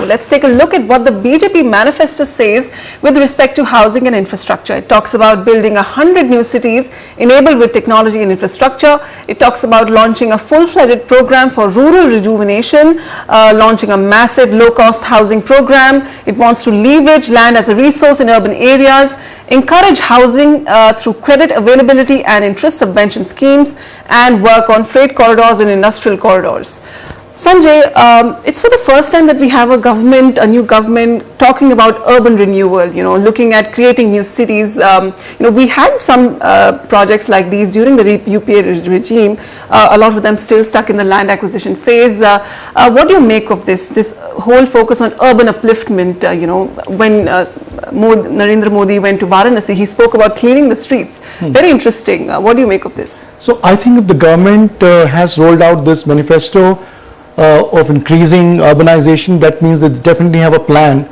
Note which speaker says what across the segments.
Speaker 1: let's take a look at what the BJP manifesto says with respect to housing and infrastructure. It talks about building 100 new cities enabled with technology and infrastructure. It talks about launching a full-fledged program for rural rejuvenation, launching a massive low-cost housing program. It wants to leverage land as a resource in urban areas, encourage housing through credit availability and interest subvention schemes, and work on freight corridors and industrial corridors. Sanjay, it's for the first time that we have a new government talking about urban renewal, looking at creating new cities. We had some projects like these during the UPA regime, a lot of them still stuck in the land acquisition phase. What do you make of this whole focus on urban upliftment? When Narendra Modi went to Varanasi, he spoke about cleaning the streets. Very interesting. What do you make of this?
Speaker 2: So I think if the government has rolled out this manifesto of increasing urbanization, that means they definitely have a plan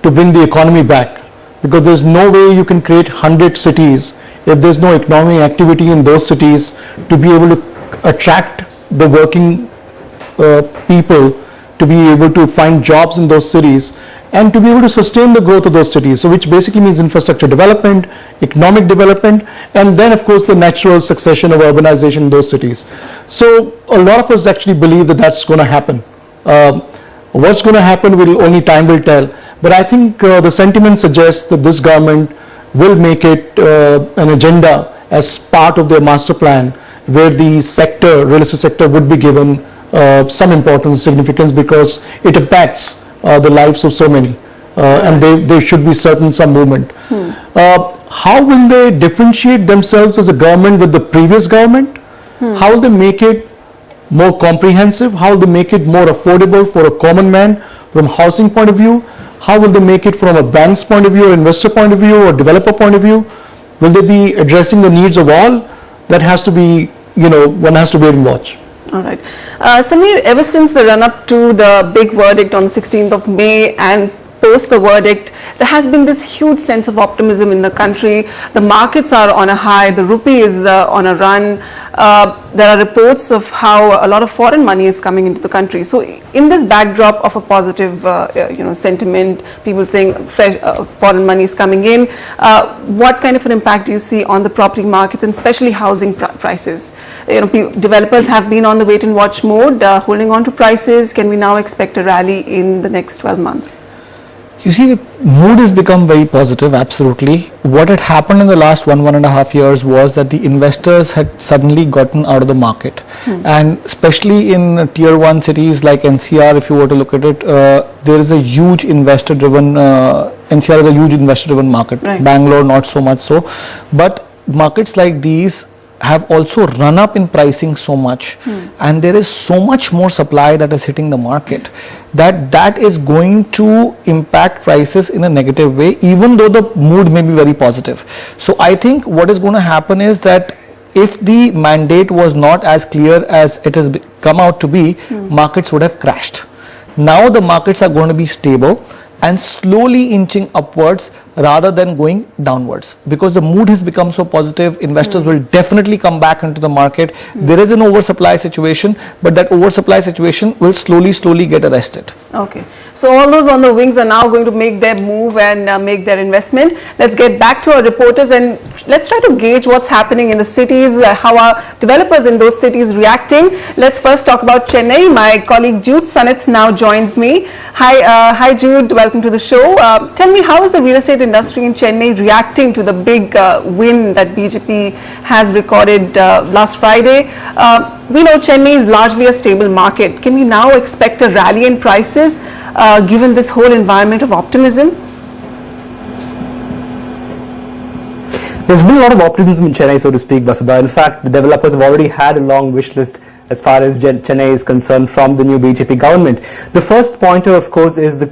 Speaker 2: to bring the economy back, because there's no way you can create 100 cities if there's no economic activity in those cities to be able to attract the working people, to be able to find jobs in those cities, and to be able to sustain the growth of those cities. So which basically means infrastructure development, economic development, and then of course the natural succession of urbanization in those cities. So a lot of us actually believe that that's going to happen. What's going to happen only time will tell. But I think the sentiment suggests that this government will make it an agenda as part of their master plan, where the sector, real estate sector, would be given some importance and significance, because it impacts the lives of so many, and there should be some movement. How will they differentiate themselves as a government with the previous government? How will they make it more comprehensive? How will they make it more affordable for a common man from a housing point of view? How will they make it from a bank's point of view, or investor point of view, or developer point of view? Will they be addressing the needs of all? That has to be, one has to wait and watch.
Speaker 1: All right. Samir, ever since the run-up to the big verdict on the 16th of May and post the verdict, there has been this huge sense of optimism in the country. The markets are on a high, the rupee is on a run. There are reports of how a lot of foreign money is coming into the country. So in this backdrop of a positive sentiment, people saying fresh foreign money is coming in, what kind of an impact do you see on the property markets, and especially housing prices? Developers have been on the wait and watch mode, holding on to prices. Can we now expect a rally in the next 12 months?
Speaker 3: You see, the mood has become very positive, absolutely. What had happened in the last 1.5 years was that the investors had suddenly gotten out of the market. And especially in tier 1 cities like NCR, if you were to look at it, there is a huge investor-driven, NCR is a huge investor-driven market. Right. Bangalore, not so much so. But markets like these have also run up in pricing so much, and there is so much more supply that is hitting the market that is going to impact prices in a negative way, even though the mood may be very positive. So I think what is going to happen is that if the mandate was not as clear as it has come out to be, markets would have crashed. Now the markets are going to be stable and slowly inching upwards rather than going downwards, because the mood has become so positive. Investors will definitely come back into the market. There is an oversupply situation, but that oversupply situation will slowly get arrested. Okay,
Speaker 1: so all those on the wings are now going to make their move and make their investment. Let's get back to our reporters and let's try to gauge what's happening in the cities, how are developers in those cities reacting. Let's first talk about Chennai. My colleague Jude Sanith now joins me. Hi Jude, welcome to the show. Tell me, how is the real estate industry in Chennai reacting to the big win that BJP has recorded last Friday? We know Chennai is largely a stable market. Can we now expect a rally in prices given this whole environment of optimism?
Speaker 4: There's been a lot of optimism in Chennai, so to speak, Vasudha. In fact, the developers have already had a long wish list as far as Chennai is concerned from the new BJP government. The first pointer, of course, is the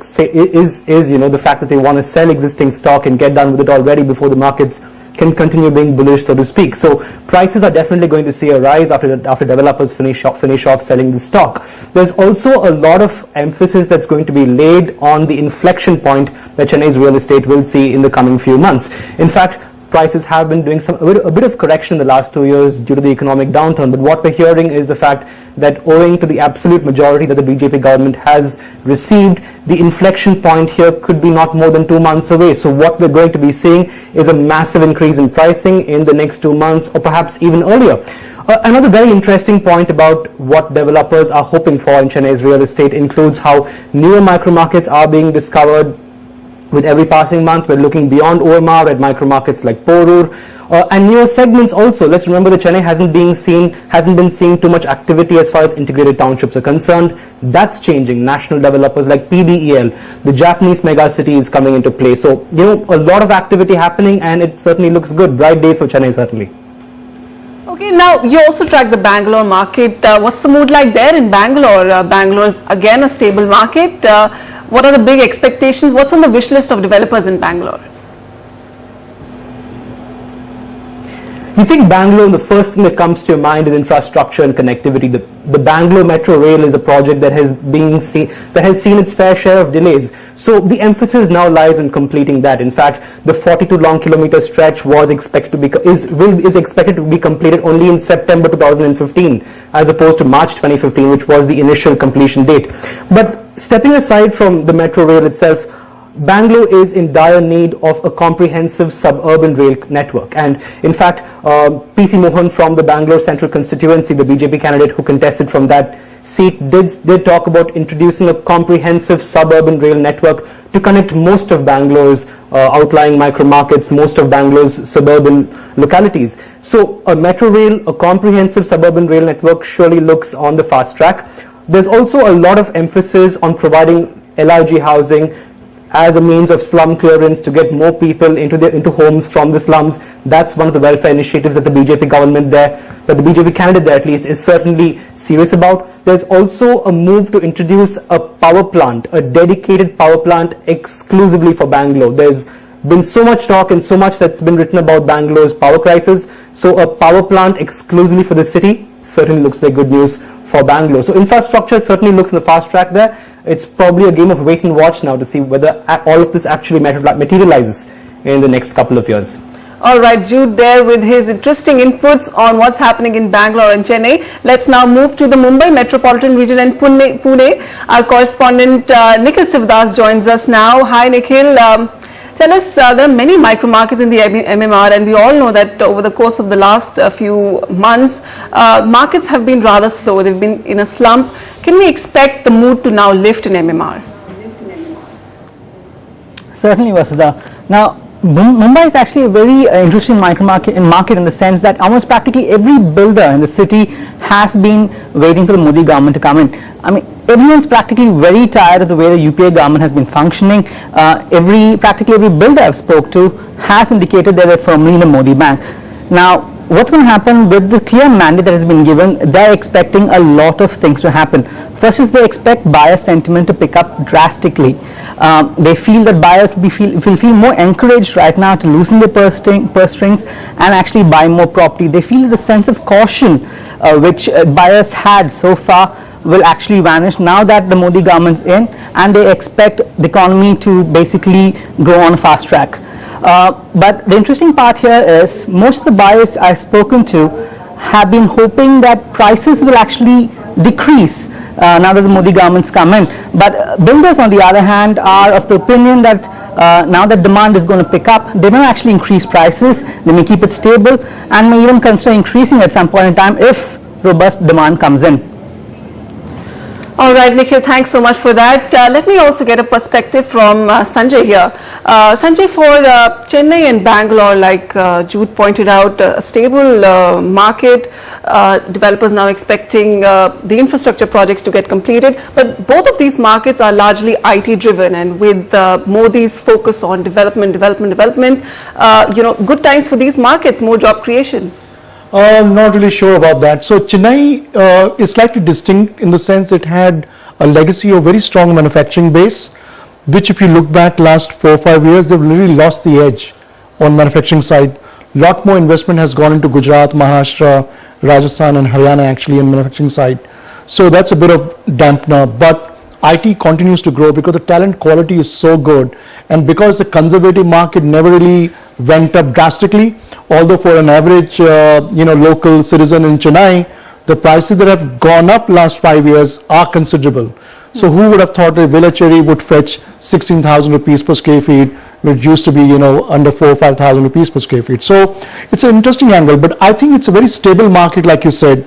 Speaker 4: fact that they want to sell existing stock and get done with it already before the markets can continue being bullish, so to speak. So prices are definitely going to see a rise after developers finish off selling the stock. There's also a lot of emphasis that's going to be laid on the inflection point that Chennai's real estate will see in the coming few months. In fact, prices have been doing a bit of correction in the last 2 years due to the economic downturn. But what we're hearing is the fact that owing to the absolute majority that the BJP government has received, the inflection point here could be not more than 2 months away. So what we're going to be seeing is a massive increase in pricing in the next 2 months, or perhaps even earlier. Another very interesting point about what developers are hoping for in Chennai's real estate includes how newer micro markets are being discovered. With every passing month, we're looking beyond OMR at micro markets like Porur, and newer segments also. Let's remember that Chennai hasn't been seeing too much activity as far as integrated townships are concerned. That's changing. National developers like PBEL, the Japanese mega city is coming into play. So, a lot of activity happening, and it certainly looks good. Bright days for Chennai, certainly.
Speaker 1: Okay, now you also track the Bangalore market. What's the mood like there in Bangalore? Bangalore is again a stable market. What are the big expectations? What's on the wish list of developers in Bangalore?
Speaker 4: You think Bangalore, and the first thing that comes to your mind is infrastructure and connectivity. The Bangalore Metro Rail is a project that has seen its fair share of delays. So the emphasis now lies on completing that. In fact, the 42 long kilometer stretch is expected to be completed only in September 2015, as opposed to March 2015, which was the initial completion date. But stepping aside from the Metro Rail itself, Bangalore is in dire need of a comprehensive suburban rail network, and in fact PC Mohan from the Bangalore Central constituency, the BJP candidate who contested from that seat, did talk about introducing a comprehensive suburban rail network to connect most of Bangalore's outlying micro markets, most of Bangalore's suburban localities. So a metro rail, a comprehensive suburban rail network surely looks on the fast track. There's also a lot of emphasis on providing LIG housing as a means of slum clearance to get more people into homes from the slums. That's one of the welfare initiatives that the BJP government there, that the BJP candidate there at least, is certainly serious about. There's also a move to introduce a power plant, a dedicated power plant exclusively for Bangalore. There's been so much talk and so much that's been written about Bangalore's power crisis. So a power plant exclusively for the city certainly looks like good news for Bangalore. So infrastructure certainly looks on the fast track there. It's probably a game of wait and watch now to see whether all of this actually materializes in the next couple of years.
Speaker 1: All right, Jude there with his interesting inputs on what's happening in Bangalore and Chennai. Let's now move to the Mumbai metropolitan region and Pune. Our correspondent Nikhil Sivdas joins us now. Hi Nikhil. Tell us, there are many micro markets in the MMR, and we all know that over the course of the last few months, markets have been rather slow. They've been in a slump. Can we expect the mood to now lift in MMR?
Speaker 5: Certainly, Vasudha. Now, Mumbai is actually a very interesting market in the sense that almost practically every builder in the city has been waiting for the Modi government to come in. I mean, everyone's practically very tired of the way the UPA government has been functioning. Practically every builder I've spoke to has indicated that they're firmly in the Modi bank. Now, what's going to happen with the clear mandate that has been given? They're expecting a lot of things to happen. First is they expect buyer sentiment to pick up drastically. They feel that buyers will feel more encouraged right now to loosen their purse strings and actually buy more property. They feel that the sense of caution which buyers had so far will actually vanish now that the Modi government's in, and they expect the economy to basically go on a fast track. But the interesting part here is most of the buyers I've spoken to have been hoping that prices will actually decrease now that the Modi government's come in. But builders, on the other hand, are of the opinion that now that demand is going to pick up, they may actually increase prices, they may keep it stable, and may even consider increasing at some point in time if robust demand comes in.
Speaker 1: All right, Nikhil, thanks so much for that. Let me also get a perspective from Sanjay here. Sanjay, for Chennai and Bangalore, like Jude pointed out, a stable market, developers now expecting the infrastructure projects to get completed. But both of these markets are largely IT driven, and with Modi's focus on development, good times for these markets, more job creation.
Speaker 2: Not really sure about that. So Chennai is slightly distinct in the sense it had a legacy of very strong manufacturing base, which if you look back last 4 or 5 years, they've really lost the edge on manufacturing side. Lot more investment has gone into Gujarat, Maharashtra, Rajasthan and Haryana actually on manufacturing side. So that's a bit of dampener. But IT continues to grow because the talent quality is so good, and because the conservative market never really went up drastically, although for an average local citizen in Chennai, the prices that have gone up last 5 years are considerable. So who would have thought a Velachery would fetch 16,000 rupees per square feet, which used to be under 4,000 or 5,000 rupees per square feet. So it's an interesting angle, but I think it's a very stable market, like you said.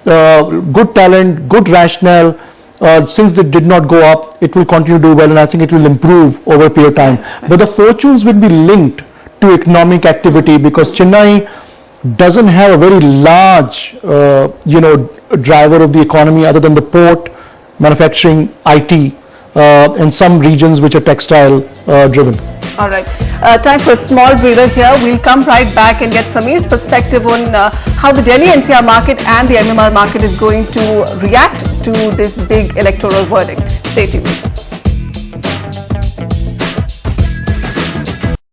Speaker 2: Good talent, good rationale. Since they did not go up, it will continue to do well, and I think it will improve over a period of time. But the fortunes will be linked to economic activity, because Chennai doesn't have a very large, driver of the economy other than the port, manufacturing, IT, and some regions which are textile driven.
Speaker 1: All right. Time for a small breather here. We'll come right back and get Sameer's perspective on how the Delhi NCR market and the MMR market is going to react to this big electoral verdict. Stay tuned.